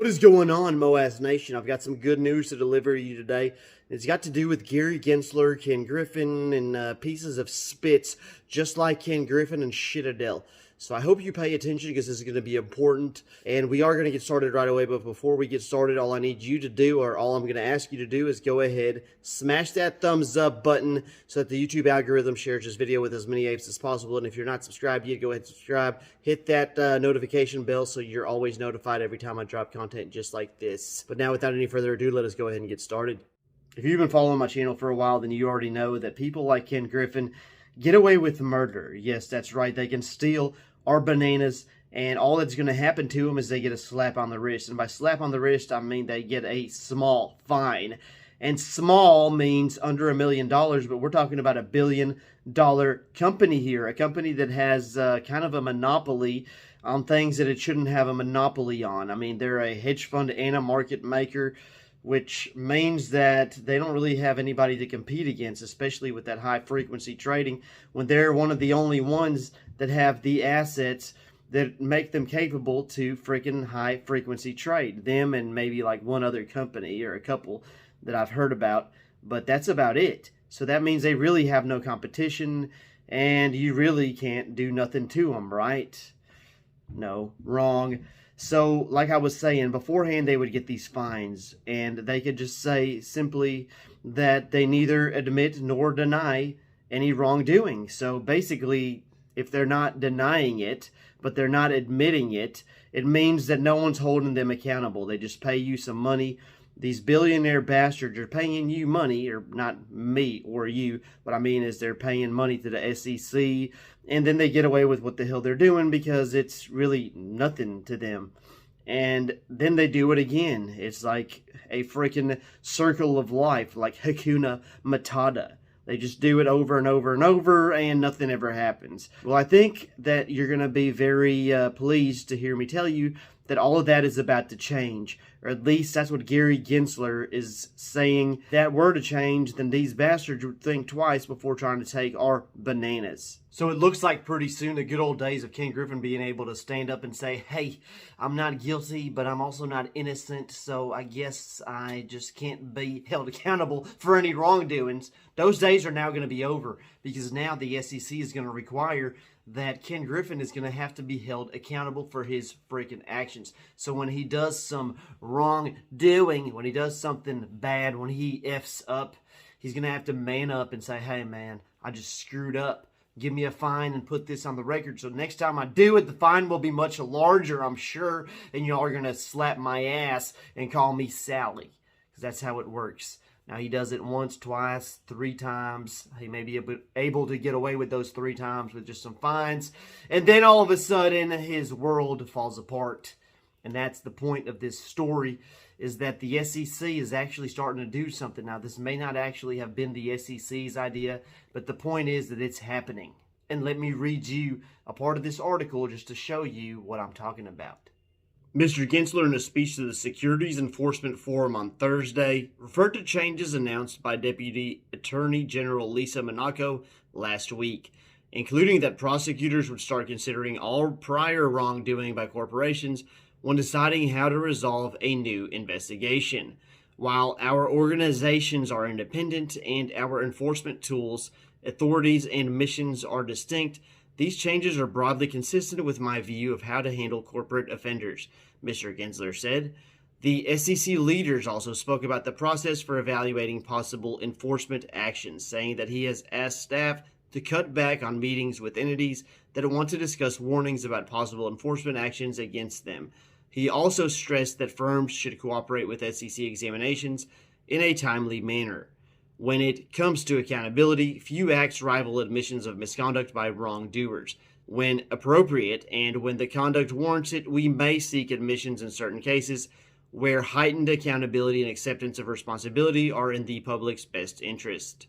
What is going on, MOASS Nation? I've got some good news to deliver to you today. It's got to do with Gary Gensler, Ken Griffin, and pieces of spits, just like Ken Griffin and Citadel. So I hope you pay attention because this is going to be important. And we are going to get started right away. But before we get started, all I need you to do, or all I'm going to ask you to do, is go ahead, smash that thumbs up button so that the YouTube algorithm shares this video with as many apes as possible. And if you're not subscribed yet, go ahead and subscribe. Hit that notification bell so you're always notified every time I drop content just like this. But now, without any further ado, let us go ahead and get started. If you've been following my channel for a while, then you already know that people like Ken Griffin get away with murder. Yes, that's right. They can steal our bananas, and all that's going to happen to them is they get a slap on the wrist. And by slap on the wrist, I mean they get a small fine. And small means under $1 million, but we're talking about $1 billion company here, a company that has kind of a monopoly on things that it shouldn't have a monopoly on. I mean, they're a hedge fund and a market maker, which means that they don't really have anybody to compete against, especially with that high-frequency trading, when they're one of the only ones that have the assets that make them capable to freaking high-frequency trade. Them and maybe like one other company or a couple that I've heard about, but that's about it. So that means they really have no competition, and you really can't do nothing to them, right? No, wrong. So, like I was saying, beforehand they would get these fines, and they could just say simply that they neither admit nor deny any wrongdoing. So basically, if they're not denying it, but they're not admitting it, it means that no one's holding them accountable. They just pay you some money. These billionaire bastards are paying you money, or not me or you. What I mean is they're paying money to the SEC, and then they get away with what the hell they're doing because it's really nothing to them. And then they do it again. It's like a freaking circle of life, like Hakuna Matata. They just do it over and over and over, and nothing ever happens. Well, I think that you're going to be very pleased to hear me tell you that all of that is about to change. Or at least that's what Gary Gensler is saying. If that were to change, then these bastards would think twice before trying to take our bananas. So it looks like pretty soon the good old days of Ken Griffin being able to stand up and say, hey, I'm not guilty, but I'm also not innocent, so I guess I just can't be held accountable for any wrongdoings. Those days are now going to be over, because now the SEC is going to require that Ken Griffin is going to have to be held accountable for his freaking actions. So when he does some wrongdoing, when he does something bad, when he F's up, he's going to have to man up and say, hey man, I just screwed up. Give me a fine and put this on the record. So next time I do it, the fine will be much larger, I'm sure. And y'all are going to slap my ass and call me Sally. Because that's how it works. Now, he does it once, twice, 3 times. He may be able to get away with those 3 times with just some fines. And then all of a sudden, his world falls apart. And that's the point of this story, is that the SEC is actually starting to do something. Now, this may not actually have been the SEC's idea, but the point is that it's happening. And let me read you a part of this article just to show you what I'm talking about. Mr. Gensler, in a speech to the Securities Enforcement Forum on Thursday, referred to changes announced by Deputy Attorney General Lisa Monaco last week, including that prosecutors would start considering all prior wrongdoing by corporations when deciding how to resolve a new investigation. While our organizations are independent and our enforcement tools, authorities, and missions are distinct, these changes are broadly consistent with my view of how to handle corporate offenders, Mr. Gensler said. The SEC leaders also spoke about the process for evaluating possible enforcement actions, saying that he has asked staff to cut back on meetings with entities that want to discuss warnings about possible enforcement actions against them. He also stressed that firms should cooperate with SEC examinations in a timely manner. When it comes to accountability, few acts rival admissions of misconduct by wrongdoers. When appropriate and when the conduct warrants it, we may seek admissions in certain cases where heightened accountability and acceptance of responsibility are in the public's best interest.